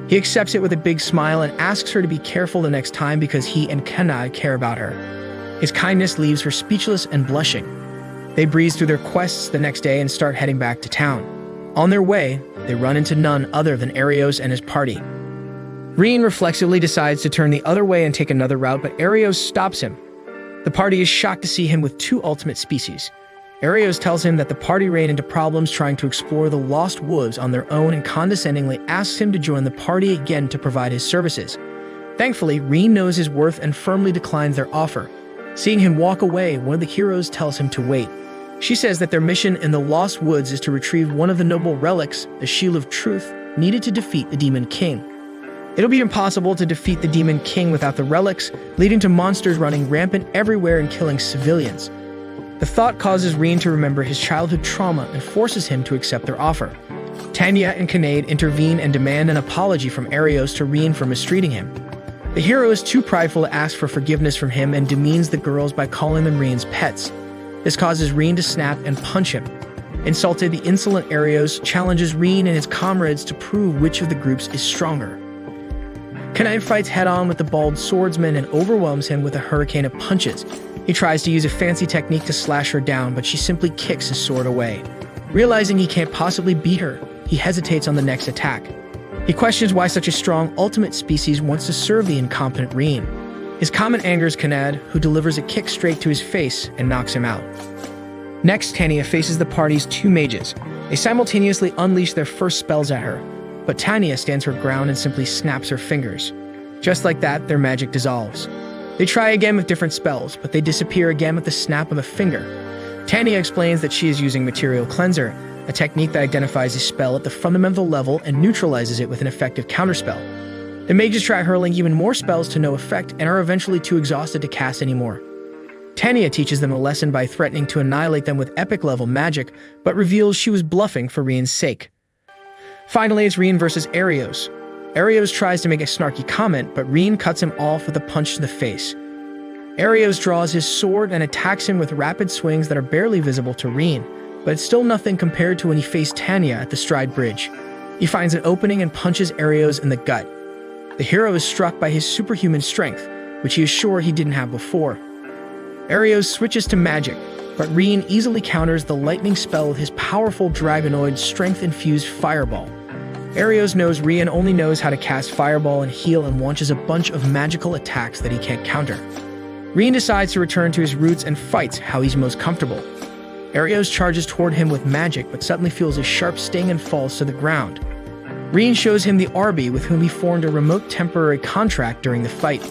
He accepts it with a big smile and asks her to be careful the next time because he and Kanai care about her. His kindness leaves her speechless and blushing. They breeze through their quests the next day and start heading back to town. On their way, they run into none other than Arios and his party. Rein reflexively decides to turn the other way and take another route, but Arios stops him. The party is shocked to see him with two ultimate species. Arios tells him that the party ran into problems trying to explore the Lost Woods on their own and condescendingly asks him to join the party again to provide his services. Thankfully, Rein knows his worth and firmly declines their offer. Seeing him walk away, one of the heroes tells him to wait. She says that their mission in the Lost Woods is to retrieve one of the noble relics, the Shield of Truth, needed to defeat the Demon King. It'll be impossible to defeat the Demon King without the relics, leading to monsters running rampant everywhere and killing civilians. The thought causes Rein to remember his childhood trauma and forces him to accept their offer. Tanya and Kinnaid intervene and demand an apology from Arios to Rein for mistreating him. The hero is too prideful to ask for forgiveness from him and demeans the girls by calling them Rein's pets. This causes Rein to snap and punch him. Insulted, the insolent Arios challenges Rein and his comrades to prove which of the groups is stronger. Kinnaid fights head-on with the bald swordsman and overwhelms him with a hurricane of punches. He tries to use a fancy technique to slash her down, but she simply kicks his sword away. Realizing he can't possibly beat her, he hesitates on the next attack. He questions why such a strong ultimate species wants to serve the incompetent Rein. His comment angers Kinnaid, who delivers a kick straight to his face and knocks him out. Next, Tanya faces the party's two mages. They simultaneously unleash their first spells at her, but Tanya stands her ground and simply snaps her fingers. Just like that, their magic dissolves. They try again with different spells, but they disappear again with the snap of a finger. Tanya explains that she is using Material Cleanser, a technique that identifies a spell at the fundamental level and neutralizes it with an effective counterspell. The mages try hurling even more spells to no effect and are eventually too exhausted to cast anymore. Tanya teaches them a lesson by threatening to annihilate them with epic-level magic, but reveals she was bluffing for Rein's sake. Finally, it's Rein versus Arios. Arios tries to make a snarky comment, but Rein cuts him off with a punch to the face. Arios draws his sword and attacks him with rapid swings that are barely visible to Rein, but it's still nothing compared to when he faced Tanya at the Stride Bridge. He finds an opening and punches Arios in the gut. The hero is struck by his superhuman strength, which he is sure he didn't have before. Arios switches to magic, but Rein easily counters the lightning spell with his powerful dragonoid strength-infused fireball. Arios knows Rein only knows how to cast fireball and heal and launches a bunch of magical attacks that he can't counter. Rein decides to return to his roots and fights how he's most comfortable. Arios charges toward him with magic, but suddenly feels a sharp sting and falls to the ground. Rein shows him the Arby with whom he formed a remote temporary contract during the fight,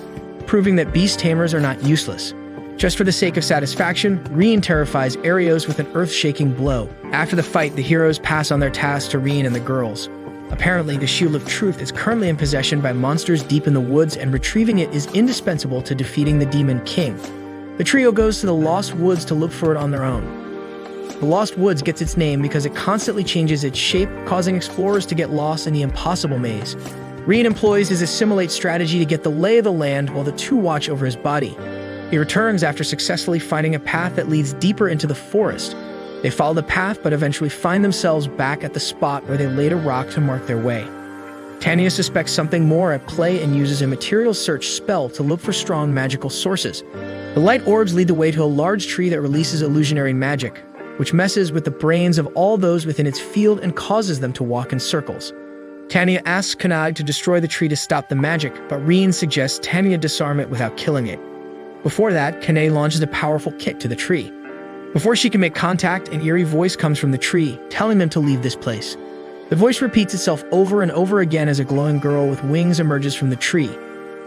proving that beast tamers are not useless. Just for the sake of satisfaction, Rein terrifies Arios with an earth-shaking blow. After the fight, the heroes pass on their tasks to Rein and the girls. Apparently, the Shield of Truth is currently in possession by monsters deep in the woods, and retrieving it is indispensable to defeating the Demon King. The trio goes to the Lost Woods to look for it on their own. The Lost Woods gets its name because it constantly changes its shape, causing explorers to get lost in the impossible maze. Rein employs his assimilate strategy to get the lay of the land while the two watch over his body. He returns after successfully finding a path that leads deeper into the forest. They follow the path, but eventually find themselves back at the spot where they laid a rock to mark their way. Tanya suspects something more at play and uses a material search spell to look for strong magical sources. The light orbs lead the way to a large tree that releases illusionary magic, which messes with the brains of all those within its field and causes them to walk in circles. Tanya asks Kinnaid to destroy the tree to stop the magic, but Rein suggests Tanya disarm it without killing it. Before that, Kinnaid launches a powerful kick to the tree. Before she can make contact, an eerie voice comes from the tree, telling them to leave this place. The voice repeats itself over and over again as a glowing girl with wings emerges from the tree.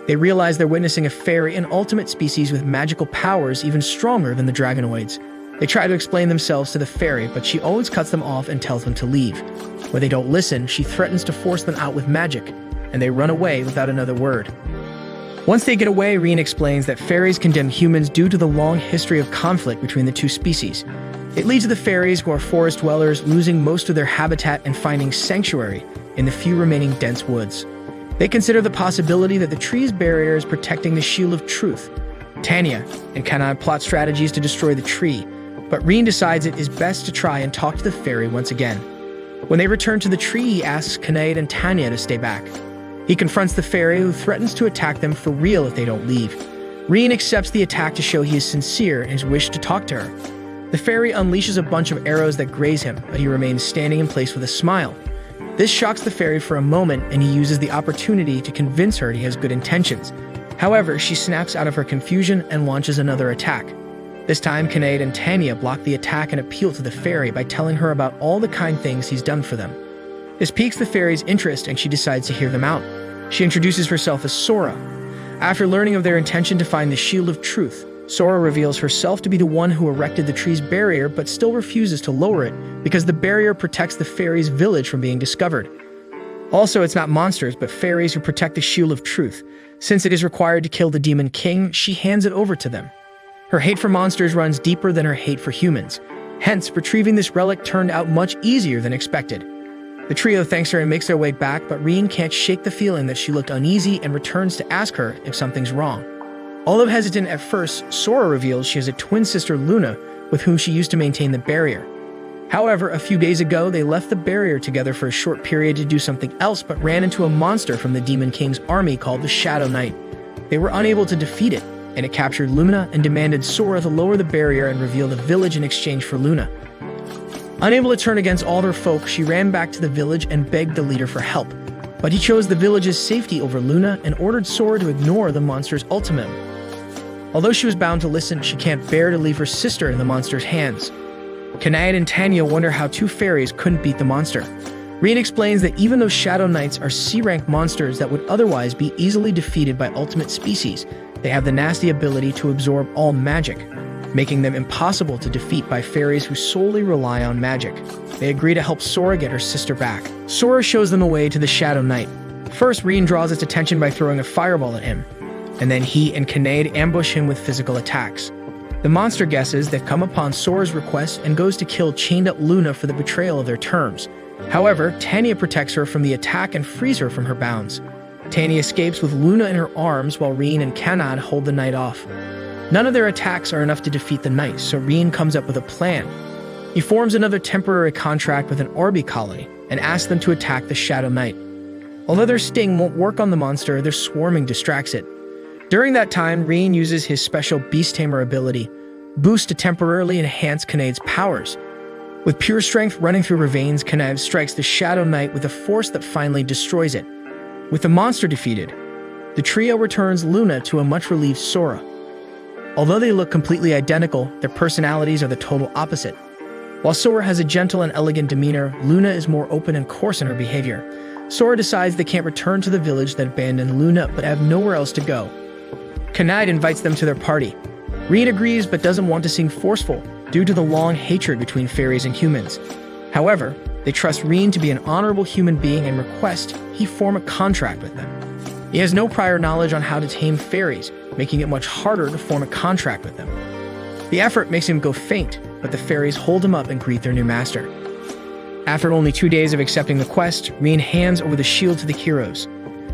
They realize they're witnessing a fairy, an ultimate species with magical powers even stronger than the dragonoids. They try to explain themselves to the fairy, but she always cuts them off and tells them to leave. When they don't listen, she threatens to force them out with magic, and they run away without another word. Once they get away, Rein explains that fairies condemn humans due to the long history of conflict between the two species. It leads to the fairies, who are forest dwellers, losing most of their habitat and finding sanctuary in the few remaining dense woods. They consider the possibility that the tree's barrier is protecting the Shield of Truth. Tanya and Kinnaid plot strategies to destroy the tree, but Rein decides it is best to try and talk to the fairy once again. When they return to the tree, he asks Kinnaid and Tanya to stay back. He confronts the fairy, who threatens to attack them for real if they don't leave. Rein accepts the attack to show he is sincere in his wish to talk to her. The fairy unleashes a bunch of arrows that graze him, but he remains standing in place with a smile. This shocks the fairy for a moment, and he uses the opportunity to convince her he has good intentions. However, she snaps out of her confusion and launches another attack. This time, Kinnaid and Tanya block the attack and appeal to the fairy by telling her about all the kind things he's done for them. This piques the fairy's interest, and she decides to hear them out. She introduces herself as Sora. After learning of their intention to find the Shield of Truth, Sora reveals herself to be the one who erected the tree's barrier but still refuses to lower it because the barrier protects the fairy's village from being discovered. Also, it's not monsters but fairies who protect the Shield of Truth. Since it is required to kill the Demon King, she hands it over to them. Her hate for monsters runs deeper than her hate for humans. Hence, retrieving this relic turned out much easier than expected. The trio thanks her and makes their way back, but Rein can't shake the feeling that she looked uneasy and returns to ask her if something's wrong. Although hesitant at first, Sora reveals she has a twin sister, Luna, with whom she used to maintain the barrier. However, a few days ago, they left the barrier together for a short period to do something else but ran into a monster from the Demon King's army called the Shadow Knight. They were unable to defeat it, and it captured Luna and demanded Sora to lower the barrier and reveal the village in exchange for Luna. Unable to turn against all her folk, she ran back to the village and begged the leader for help. But he chose the village's safety over Luna and ordered Sora to ignore the monster's ultimatum. Although she was bound to listen, she can't bear to leave her sister in the monster's hands. Kinnaid and Tanya wonder how two fairies couldn't beat the monster. Rein explains that even though Shadow Knights are C-rank monsters that would otherwise be easily defeated by ultimate species, they have the nasty ability to absorb all magic, making them impossible to defeat by fairies who solely rely on magic. They agree to help Sora get her sister back. Sora shows them a way to the Shadow Knight. First, Rein draws its attention by throwing a fireball at him, and then he and Kinnaid ambush him with physical attacks. The monster guesses they've come upon Sora's request and goes to kill chained-up Luna for the betrayal of their terms. However, Tanya protects her from the attack and frees her from her bounds. Tanya escapes with Luna in her arms while Rein and Kinnaid hold the knight off. None of their attacks are enough to defeat the knight, so Rein comes up with a plan. He forms another temporary contract with an Arby colony and asks them to attack the Shadow Knight. Although their sting won't work on the monster, their swarming distracts it. During that time, Rein uses his special Beast Tamer ability, Boost, to temporarily enhance Kinnaid's powers. With pure strength running through her veins, Kinnaid strikes the Shadow Knight with a force that finally destroys it. With the monster defeated, the trio returns Luna to a much-relieved Sora. Although they look completely identical, their personalities are the total opposite. While Sora has a gentle and elegant demeanor, Luna is more open and coarse in her behavior. Sora decides they can't return to the village that abandoned Luna but have nowhere else to go. Kinnaid invites them to their party. Rein agrees but doesn't want to seem forceful due to the long hatred between fairies and humans. However, they trust Rein to be an honorable human being and request he form a contract with them. He has no prior knowledge on how to tame fairies, making it much harder to form a contract with them. The effort makes him go faint, but the fairies hold him up and greet their new master. After only 2 days of accepting the quest, Rein hands over the shield to the heroes.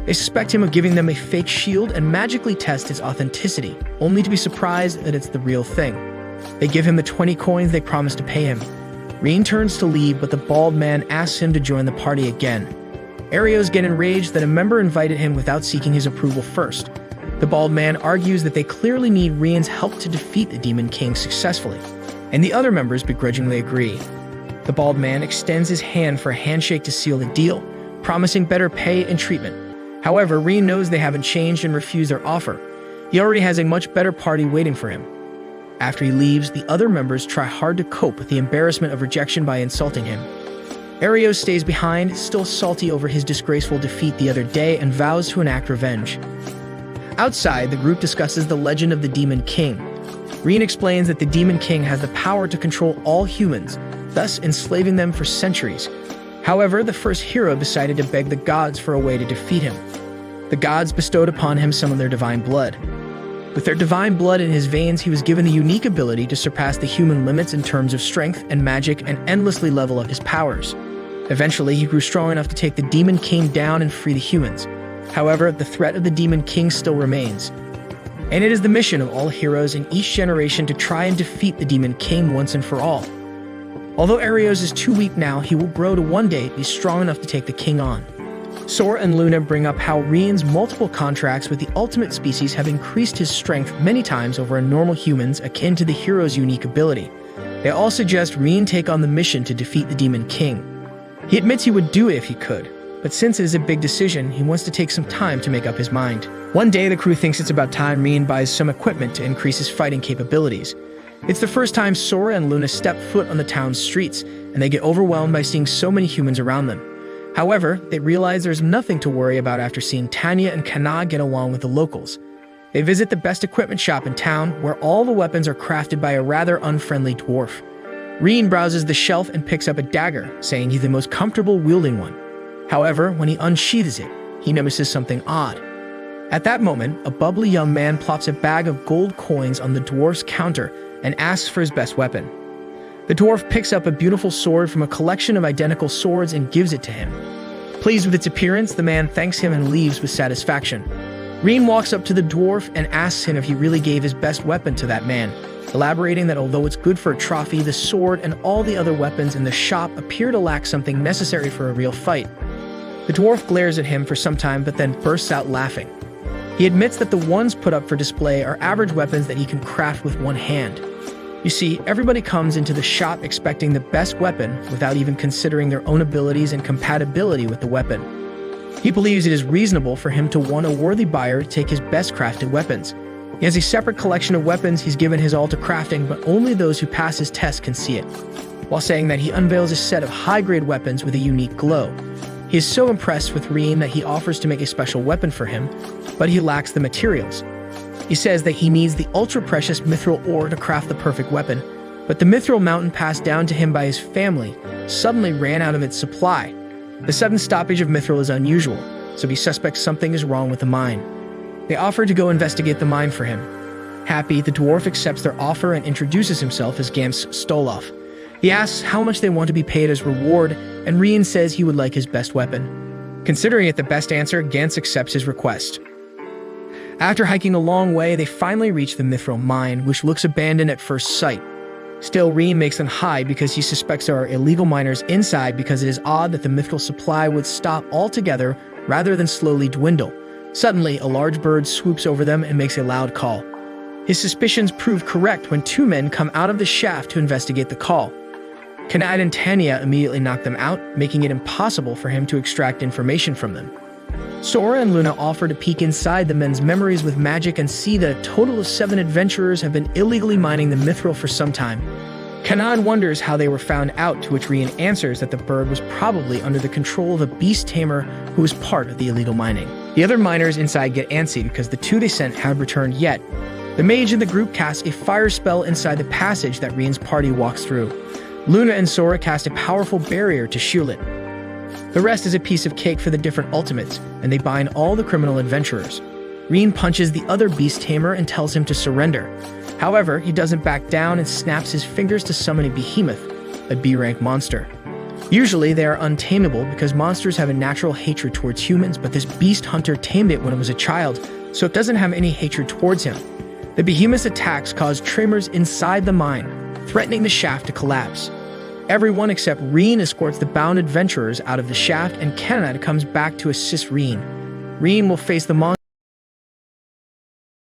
They suspect him of giving them a fake shield and magically test its authenticity, only to be surprised that it's the real thing. They give him the 20 coins they promised to pay him. Rein turns to leave, but the bald man asks him to join the party again. Arios get enraged that a member invited him without seeking his approval first. The bald man argues that they clearly need Rein's help to defeat the Demon King successfully, and the other members begrudgingly agree. The bald man extends his hand for a handshake to seal the deal, promising better pay and treatment. However, Rein knows they haven't changed and refuse their offer. He already has a much better party waiting for him. After he leaves, the other members try hard to cope with the embarrassment of rejection by insulting him. Arios stays behind, still salty over his disgraceful defeat the other day, and vows to enact revenge. Outside, the group discusses the legend of the Demon King. Rein explains that the Demon King has the power to control all humans, thus enslaving them for centuries. However, the first hero decided to beg the gods for a way to defeat him. The gods bestowed upon him some of their divine blood. With their divine blood in his veins, he was given the unique ability to surpass the human limits in terms of strength and magic and endlessly level up his powers. Eventually, he grew strong enough to take the Demon King down and free the humans. However, the threat of the Demon King still remains. And it is the mission of all heroes in each generation to try and defeat the Demon King once and for all. Although Arios is too weak now, he will grow to one day be strong enough to take the king on. Sora and Luna bring up how Rein's multiple contracts with the ultimate species have increased his strength many times over a normal human's, akin to the hero's unique ability. They all suggest Rein take on the mission to defeat the Demon King. He admits he would do it if he could, but since it is a big decision, he wants to take some time to make up his mind. One day, the crew thinks it's about time Rein buys some equipment to increase his fighting capabilities. It's the first time Sora and Luna step foot on the town's streets, and they get overwhelmed by seeing so many humans around them. However, they realize there's nothing to worry about after seeing Tanya and Kana get along with the locals. They visit the best equipment shop in town, where all the weapons are crafted by a rather unfriendly dwarf. Rein browses the shelf and picks up a dagger, saying he's the most comfortable wielding one. However, when he unsheathes it, he notices something odd. At that moment, a bubbly young man plops a bag of gold coins on the dwarf's counter and asks for his best weapon. The dwarf picks up a beautiful sword from a collection of identical swords and gives it to him. Pleased with its appearance, the man thanks him and leaves with satisfaction. Rein walks up to the dwarf and asks him if he really gave his best weapon to that man, elaborating that although it's good for a trophy, the sword and all the other weapons in the shop appear to lack something necessary for a real fight. The dwarf glares at him for some time but then bursts out laughing. He admits that the ones put up for display are average weapons that he can craft with one hand. You see, everybody comes into the shop expecting the best weapon without even considering their own abilities and compatibility with the weapon. He believes it is reasonable for him to want a worthy buyer to take his best crafted weapons. He has a separate collection of weapons he's given his all to crafting, but only those who pass his test can see it, while saying that he unveils a set of high-grade weapons with a unique glow. He is so impressed with Rein that he offers to make a special weapon for him, but he lacks the materials. He says that he needs the ultra-precious mithril ore to craft the perfect weapon, but the mithril mountain passed down to him by his family suddenly ran out of its supply. The sudden stoppage of mithril is unusual, so he suspects something is wrong with the mine. They offer to go investigate the mine for him. Happy, the dwarf accepts their offer and introduces himself as Gams Stoloff. He asks how much they want to be paid as reward, and Rein says he would like his best weapon. Considering it the best answer, Gans accepts his request. After hiking a long way, they finally reach the mithril mine, which looks abandoned at first sight. Still, Rein makes them hide because he suspects there are illegal miners inside, because it is odd that the mithril supply would stop altogether rather than slowly dwindle. Suddenly, a large bird swoops over them and makes a loud call. His suspicions prove correct when two men come out of the shaft to investigate the call. Kanad and Tanya immediately knock them out, making it impossible for him to extract information from them. Sora and Luna offer to peek inside the men's memories with magic and see that a total of 7 adventurers have been illegally mining the mithril for some time. Kanad wonders how they were found out, to which Rein answers that the bird was probably under the control of a beast tamer who was part of the illegal mining. The other miners inside get antsy because the 2 they sent haven't returned yet. The mage in the group casts a fire spell inside the passage that Rein's party walks through. Luna and Sora cast a powerful barrier to shield it. The rest is a piece of cake for the different ultimates, and they bind all the criminal adventurers. Rein punches the other beast tamer and tells him to surrender. However, he doesn't back down and snaps his fingers to summon a behemoth, a B-rank monster. Usually they are untamable because monsters have a natural hatred towards humans, but this beast hunter tamed it when it was a child, so it doesn't have any hatred towards him. The behemoth's attacks cause tremors inside the mine, threatening the shaft to collapse. Everyone except Rein escorts the bound adventurers out of the shaft, and Kanad comes back to assist Rein. Rein will face the monster